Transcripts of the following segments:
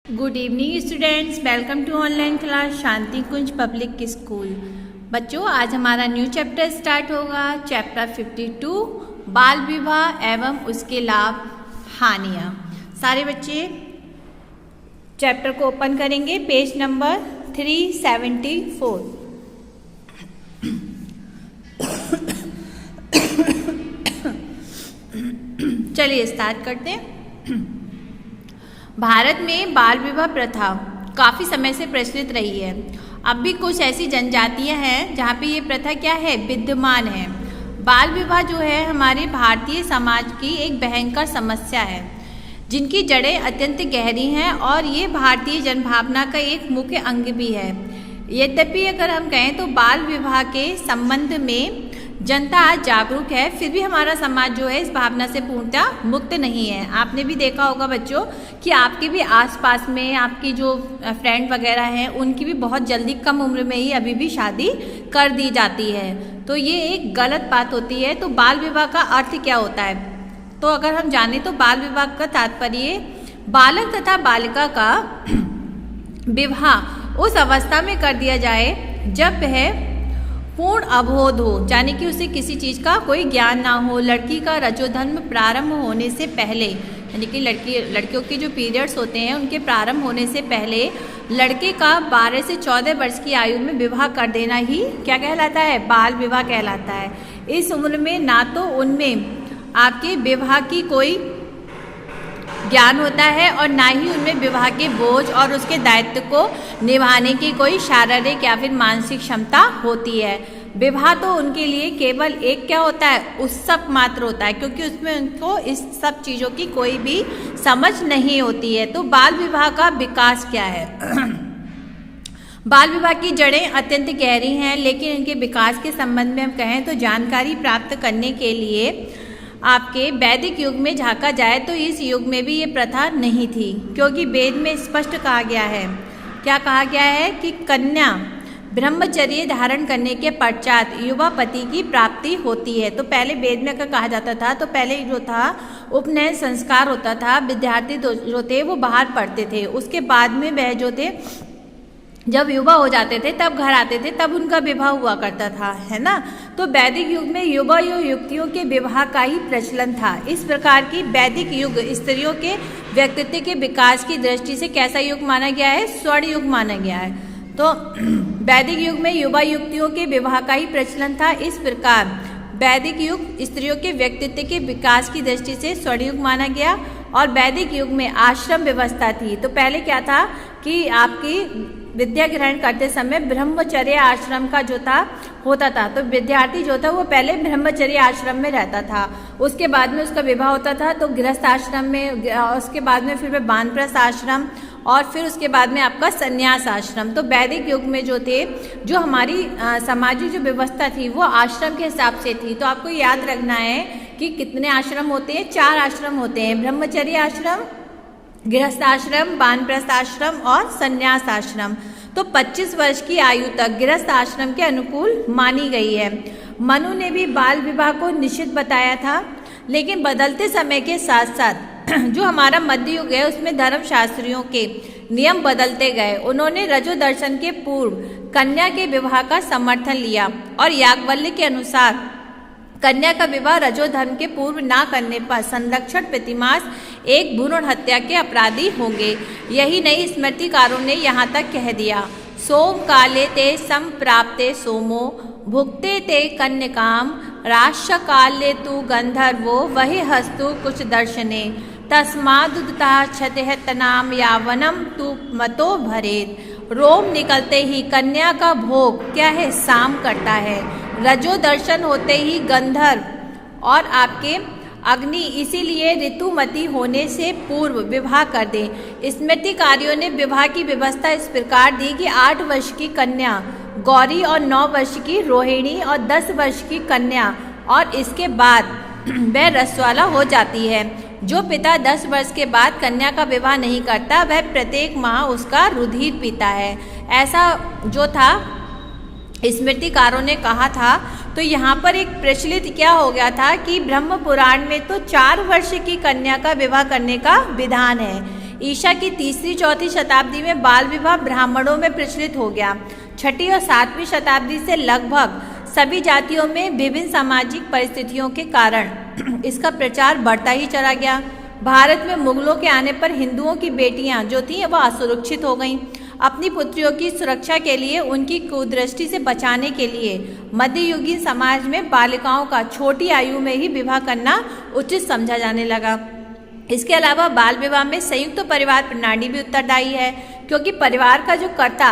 Good evening students, welcome to online class Shanti Kunj public school. बच्चों, आज हमारा न्यू चैप्टर स्टार्ट होगा। चैप्टर 52 बाल विवाह एवं उसके लाभ हानियाँ। सारे बच्चे चैप्टर को ओपन करेंगे, पेज नंबर 374। चलिए स्टार्ट करते हैं। भारत में बाल विवाह प्रथा काफ़ी समय से प्रचलित रही है। अब भी कुछ ऐसी जनजातियां हैं जहाँ पे ये प्रथा क्या है, विद्यमान है। बाल विवाह जो है हमारे भारतीय समाज की एक भयंकर समस्या है जिनकी जड़ें अत्यंत गहरी हैं और ये भारतीय जनभावना का एक मुख्य अंग भी है। यद्यपि अगर हम कहें तो बाल विवाह के संबंध में जनता आज जागरूक है, फिर भी हमारा समाज जो है इस भावना से पूर्णतः मुक्त नहीं है। आपने भी देखा होगा बच्चों कि आपके भी आसपास में आपकी जो फ्रेंड वगैरह हैं उनकी भी बहुत जल्दी कम उम्र में ही अभी भी शादी कर दी जाती है। तो ये एक गलत बात होती है। तो बाल विवाह का अर्थ क्या होता है, तो अगर हम जाने तो बाल विवाह का तात्पर्य बालक तथा बालिका का विवाह उस अवस्था में कर दिया जाए जब वह पूर्ण अबोध हो, यानी कि उसे किसी चीज़ का कोई ज्ञान ना हो। लड़की का रजोधर्म प्रारंभ होने से पहले, यानी कि लड़कियों के जो पीरियड्स होते हैं उनके प्रारंभ होने से पहले लड़के का 12 से 14 वर्ष की आयु में विवाह कर देना ही क्या कहलाता है, बाल विवाह कहलाता है। इस उम्र में ना तो उनमें आपके विवाह की कोई ज्ञान होता है और ना ही उनमें विवाह के बोझ और उसके दायित्व को निभाने की कोई शारीरिक या फिर मानसिक क्षमता होती है। विवाह तो उनके लिए केवल एक क्या होता है, उत्सव मात्र होता है, क्योंकि उसमें उनको इस सब चीज़ों की कोई भी समझ नहीं होती है। तो बाल विवाह का विकास क्या है? बाल विवाह की जड़ें अत्यंत गहरी हैं, लेकिन इनके विकास के संबंध में हम कहें तो जानकारी प्राप्त करने के लिए आपके वैदिक युग में झांका जाए तो इस युग में भी ये प्रथा नहीं थी, क्योंकि वेद में स्पष्ट कहा गया है, क्या कहा गया है कि कन्या ब्रह्मचर्य धारण करने के पश्चात युवा पति की प्राप्ति होती है। तो पहले वेद में अगर कहा जाता था तो पहले जो था उपनयन संस्कार होता था, विद्यार्थी जो थे वो बाहर पढ़ते थे, उसके बाद में वह जो थे जब युवा हो जाते थे तब घर आते थे, तब उनका विवाह हुआ करता था, है ना। तो वैदिक युग में युवा और युवतियों के विवाह का ही प्रचलन था। इस प्रकार की वैदिक युग स्त्रियों के व्यक्तित्व के विकास की दृष्टि से कैसा युग माना गया है, स्वर्ण युग माना गया है। तो वैदिक युग में युवा युवतियों के विवाह का ही प्रचलन था। इस प्रकार वैदिक युग स्त्रियों के व्यक्तित्व के विकास की दृष्टि से स्वर्ण युग माना गया। और वैदिक युग में आश्रम व्यवस्था थी। तो पहले क्या था कि आपकी विद्या ग्रहण करते समय ब्रह्मचर्य आश्रम का जो था होता था, तो विद्यार्थी जो था वो पहले ब्रह्मचर्य आश्रम में रहता था, उसके बाद में उसका विवाह होता था तो गृहस्थ आश्रम में, उसके बाद में फिर वानप्रस्थ आश्रम और फिर उसके बाद में आपका संन्यास आश्रम। तो वैदिक युग में जो थे, जो हमारी सामाजिक जो व्यवस्था थी वो आश्रम के हिसाब से थी। तो आपको याद रखना है कि कितने आश्रम होते हैं, 4 आश्रम होते हैं, ब्रह्मचर्य आश्रम, गृहस्थ आश्रम, वानप्रस्थ आश्रम और संन्यास आश्रम। तो 25 वर्ष की आयु तक गृहस्थ आश्रम के अनुकूल मानी गई है। मनु ने भी बाल विवाह को निषिद्ध बताया था, लेकिन बदलते समय के साथ साथ जो हमारा मध्य युग है उसमें धर्मशास्त्रियों के नियम बदलते गए। उन्होंने रजो दर्शन के पूर्व कन्या के विवाह का समर्थन लिया और याज्ञवल्क्य के अनुसार कन्या का विवाह रजो धर्म के पूर्व ना करने पर संरक्षण प्रतिमास एक भ्रूण हत्या के अपराधी होंगे। यही नहीं, स्मृतिकारों ने यहाँ तक कह दिया, सोम काले ते संप्राप्ते सोमो भुक्ते ते कन्यकाम राष्ट्र काले तु गंधर्वो वही हस्तु कुछ दर्शने तस्मादुदता क्षते तनाम यावनम तु मतो भरेत। रोम निकलते ही कन्या का भोग क्या है, शाम करता है। रजो दर्शन होते ही गंधर्व और आपके अग्नि, इसीलिए ऋतुमती होने से पूर्व विवाह कर दें। स्मृतिकारियों ने विवाह की व्यवस्था इस प्रकार दी कि 8 वर्ष की कन्या गौरी और 9 वर्ष की रोहिणी और 10 वर्ष की कन्या और इसके बाद वह रसवाला हो जाती है। जो पिता 10 वर्ष के बाद कन्या का विवाह नहीं करता वह प्रत्येक माह उसका रुधिर पीता है। ऐसा जो था स्मृतिकारों ने कहा था। तो यहाँ पर एक प्रचलित क्या हो गया था कि ब्रह्म पुराण में तो 4 वर्ष की कन्या का विवाह करने का विधान है। ईसा की 3री-4वीं शताब्दी में बाल विवाह ब्राह्मणों में प्रचलित हो गया। 6ठी और 7वीं शताब्दी से लगभग सभी जातियों में विभिन्न सामाजिक परिस्थितियों के कारण इसका प्रचार बढ़ता ही चला गया। भारत में मुगलों के आने पर हिंदुओं की बेटियां जो थीं वह असुरक्षित हो गईं। अपनी पुत्रियों की सुरक्षा के लिए, उनकी कुदृष्टि से बचाने के लिए मध्ययुगीन समाज में बालिकाओं का छोटी आयु में ही विवाह करना उचित समझा जाने लगा। इसके अलावा बाल विवाह में संयुक्त परिवार प्रणाली भी उत्तरदायी है, क्योंकि परिवार का जो कर्ता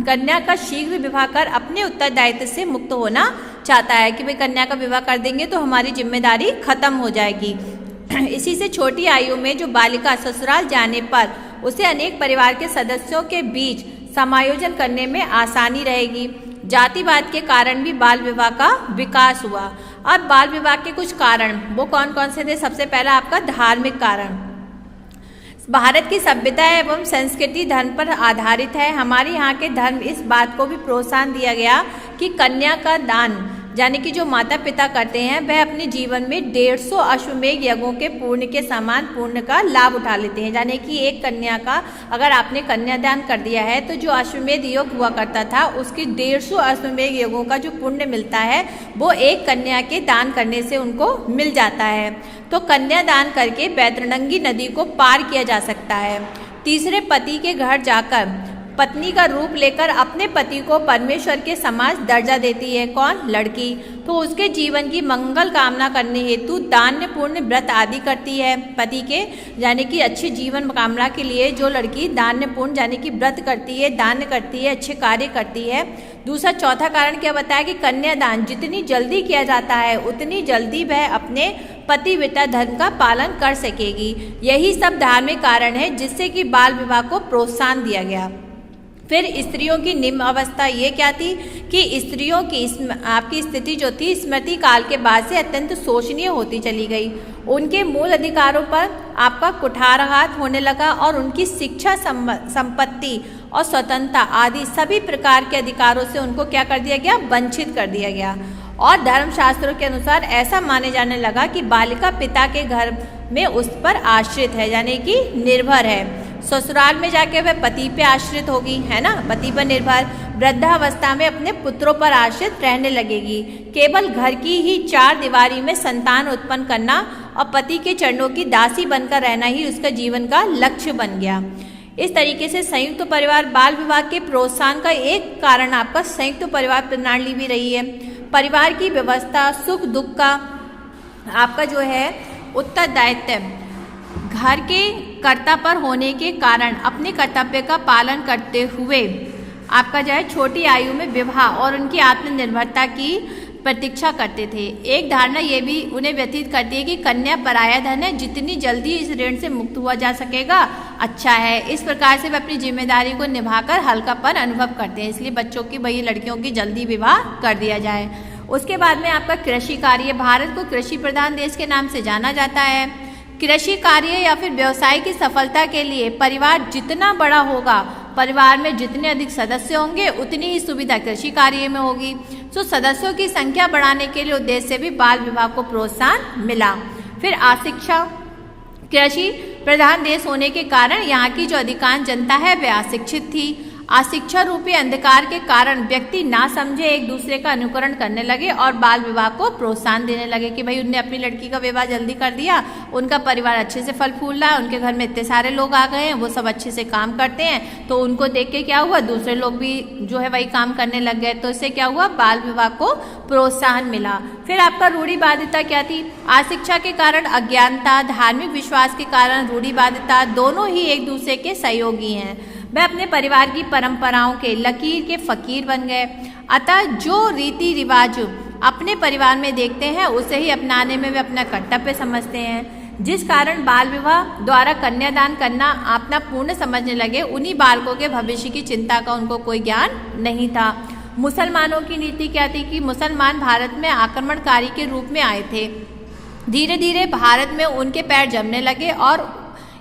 कन्या का शीघ्र विवाह कर अपने उत्तरदायित्व से मुक्त होना चाहता है कि भाई कन्या का विवाह कर देंगे तो हमारी जिम्मेदारी खत्म हो जाएगी। इसी से छोटी आयु में जो बालिका ससुराल जाने पर उसे अनेक परिवार के सदस्यों के बीच समायोजन करने में आसानी रहेगी। जातिवाद के कारण भी बाल विवाह का विकास हुआ। अब बाल विवाह के कुछ कारण वो कौन कौन से थे? सबसे पहला आपका धार्मिक कारण। भारत की सभ्यता एवं संस्कृति धर्म पर आधारित है। हमारे यहाँ के धर्म इस बात को भी प्रोत्साहन दिया गया कि कन्या का दान यानी कि जो माता पिता करते हैं वह अपने जीवन में 150 अश्वमेध यज्ञों के पुण्य के समान पुण्य का लाभ उठा लेते हैं। यानी कि एक कन्या का अगर आपने कन्यादान कर दिया है तो जो अश्वमेध योग हुआ करता था उसके 150 अश्वमेध यज्ञों का जो पुण्य मिलता है वो एक कन्या के दान करने से उनको मिल जाता है। तो कन्यादान करके बैतरणी नदी को पार किया जा सकता है। तीसरे, पति के घर जाकर पत्नी का रूप लेकर अपने पति को परमेश्वर के समान दर्जा देती है। कौन? लड़की। तो उसके जीवन की मंगल कामना करने हेतु दान पुण्य व्रत आदि करती है। पति के यानी कि अच्छे जीवन कामना के लिए जो लड़की दान पुण्य यानी कि व्रत करती है, दान करती है, अच्छे कार्य करती है। दूसरा, चौथा कारण क्या बताया कि कन्यादान जितनी जल्दी किया जाता है उतनी जल्दी वह अपने पतिव्रता धर्म का पालन कर सकेगी। यही सब धार्मिक कारण है जिससे कि बाल विवाह को प्रोत्साहन दिया गया। फिर स्त्रियों की निम्न अवस्था ये क्या थी कि स्त्रियों की आपकी स्थिति जो थी स्मृति काल के बाद से अत्यंत शोचनीय होती चली गई। उनके मूल अधिकारों पर आपका कुठाराघात होने लगा और उनकी शिक्षा, संपत्ति और स्वतंत्रता आदि सभी प्रकार के अधिकारों से उनको क्या कर दिया गया? वंचित कर दिया गया। और धर्मशास्त्रों के अनुसार ऐसा माने जाने लगा कि बालिका पिता के घर में उस पर आश्रित है यानी कि निर्भर है। ससुराल में जाके वह पति पे आश्रित होगी, है ना, पति पर निर्भर। वृद्धावस्था में अपने पुत्रों पर आश्रित रहने लगेगी। केवल घर की ही 4 दीवारी में संतान उत्पन्न करना और पति के चरणों की दासी बनकर रहना ही उसका जीवन का लक्ष्य बन गया। इस तरीके से संयुक्त परिवार बाल विवाह के प्रोत्साहन का एक कारण आपका संयुक्त परिवार प्रणाली भी रही है। परिवार की व्यवस्था, सुख दुख का आपका जो है उत्तरदायित्व घर के कर्ता पर होने के कारण अपने कर्तव्य का पालन करते हुए आपका जो है छोटी आयु में विवाह और उनकी आत्मनिर्भरता की प्रतीक्षा करते थे। एक धारणा ये भी उन्हें व्यतीत करती है कि कन्या पराया धन है, जितनी जल्दी इस ऋण से मुक्त हुआ जा सकेगा अच्छा है। इस प्रकार से वे अपनी जिम्मेदारी को निभाकर हल्कापन अनुभव करते हैं। इसलिए बच्चों की वही लड़कियों की जल्दी विवाह कर दिया जाए। उसके बाद में आपका कृषि कार्य। भारत को कृषि प्रधान देश के नाम से जाना जाता है। कृषि कार्य या फिर व्यवसाय की सफलता के लिए परिवार जितना बड़ा होगा, परिवार में जितने अधिक सदस्य होंगे उतनी ही सुविधा कृषि कार्य में होगी। तो सदस्यों की संख्या बढ़ाने के लिए उद्देश्य से भी बाल विवाह को प्रोत्साहन मिला। फिर अशिक्षा। कृषि प्रधान देश होने के कारण यहाँ की जो अधिकांश जनता है वह अशिक्षित थी। अशिक्षा रूपी अंधकार के कारण व्यक्ति ना समझे एक दूसरे का अनुकरण करने लगे और बाल विवाह को प्रोत्साहन देने लगे कि भाई उनने अपनी लड़की का विवाह जल्दी कर दिया, उनका परिवार अच्छे से फल फूल रहा है, उनके घर में इतने सारे लोग आ गए हैं, वो सब अच्छे से काम करते हैं, तो उनको देख के क्या हुआ, दूसरे लोग भी जो है वही काम करने लग गए। तो इससे क्या हुआ, बाल विवाह को प्रोत्साहन मिला। फिर आपका रूढ़िवादिता क्या थी? अशिक्षा के कारण अज्ञानता, धार्मिक विश्वास के कारण रूढ़िवादिता दोनों ही एक दूसरे के सहयोगी हैं। वह अपने परिवार की परंपराओं के लकीर के फकीर बन गए। अतः जो रीति रिवाज अपने परिवार में देखते हैं उसे ही अपनाने में वे अपना कर्तव्य समझते हैं, जिस कारण बाल विवाह द्वारा कन्यादान करना अपना पूर्ण समझने लगे। उन्हीं बालकों के भविष्य की चिंता का उनको कोई ज्ञान नहीं था। मुसलमानों की नीति क्या थी कि मुसलमान भारत में आक्रमणकारी के रूप में आए थे। धीरे धीरे भारत में उनके पैर जमने लगे और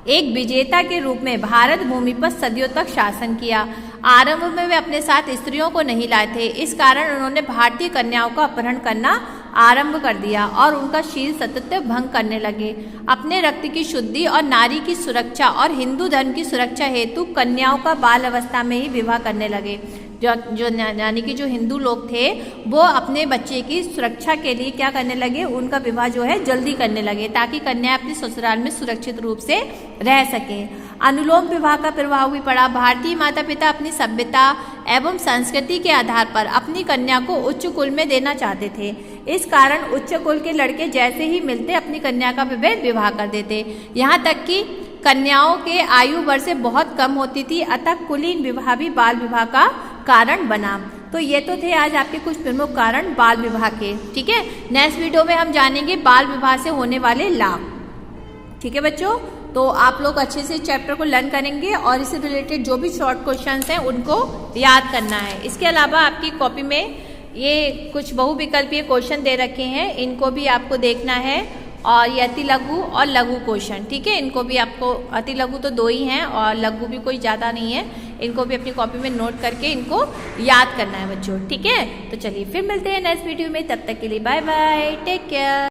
एक विजेता के रूप में भारत भूमि पर सदियों तक शासन किया। आरंभ में वे अपने साथ स्त्रियों को नहीं लाए थे, इस कारण उन्होंने भारतीय कन्याओं का अपहरण करना आरंभ कर दिया और उनका शील सतत भंग करने लगे। अपने रक्त की शुद्धि और नारी की सुरक्षा और हिंदू धर्म की सुरक्षा हेतु कन्याओं का बाल अवस्था में ही विवाह करने लगे। जो यानी कि जो हिंदू लोग थे वो अपने बच्चे की सुरक्षा के लिए क्या करने लगे, उनका विवाह जो है जल्दी करने लगे ताकि कन्या अपने ससुराल में सुरक्षित रूप से रह सके। अनुलोम विवाह का प्रभाव भी पड़ा। भारतीय माता पिता अपनी सभ्यता एवं संस्कृति के आधार पर अपनी कन्या को उच्च कुल में देना चाहते थे। इस कारण उच्च कुल के लड़के जैसे ही मिलते अपनी कन्या का विवाह कर देते। यहाँ तक कि कन्याओं के आयु वर्ष से बहुत कम होती थी, अतः कुलीन विवाह भी बाल विवाह का कारण बना। तो ये तो थे आज आपके कुछ प्रमुख कारण बाल विवाह के। ठीक है, नेक्स्ट वीडियो में हम जानेंगे बाल विवाह से होने वाले लाभ। ठीक है बच्चों, तो आप लोग अच्छे से चैप्टर को लर्न करेंगे और इससे रिलेटेड जो भी शॉर्ट क्वेश्चंस हैं उनको याद करना है। इसके अलावा आपकी कॉपी में ये कुछ बहुविकल्पीय क्वेश्चन दे रखे हैं, इनको भी आपको देखना है। और ये अति लघु और लघु क्वेश्चन, ठीक है, इनको भी आपको, अति लघु तो 2 ही हैं और लघु भी कोई ज़्यादा नहीं है, इनको भी अपनी कॉपी में नोट करके इनको याद करना है बच्चों। ठीक है, तो चलिए फिर मिलते हैं नेक्स्ट वीडियो में, तब तक के लिए बाय बाय, टेक केयर।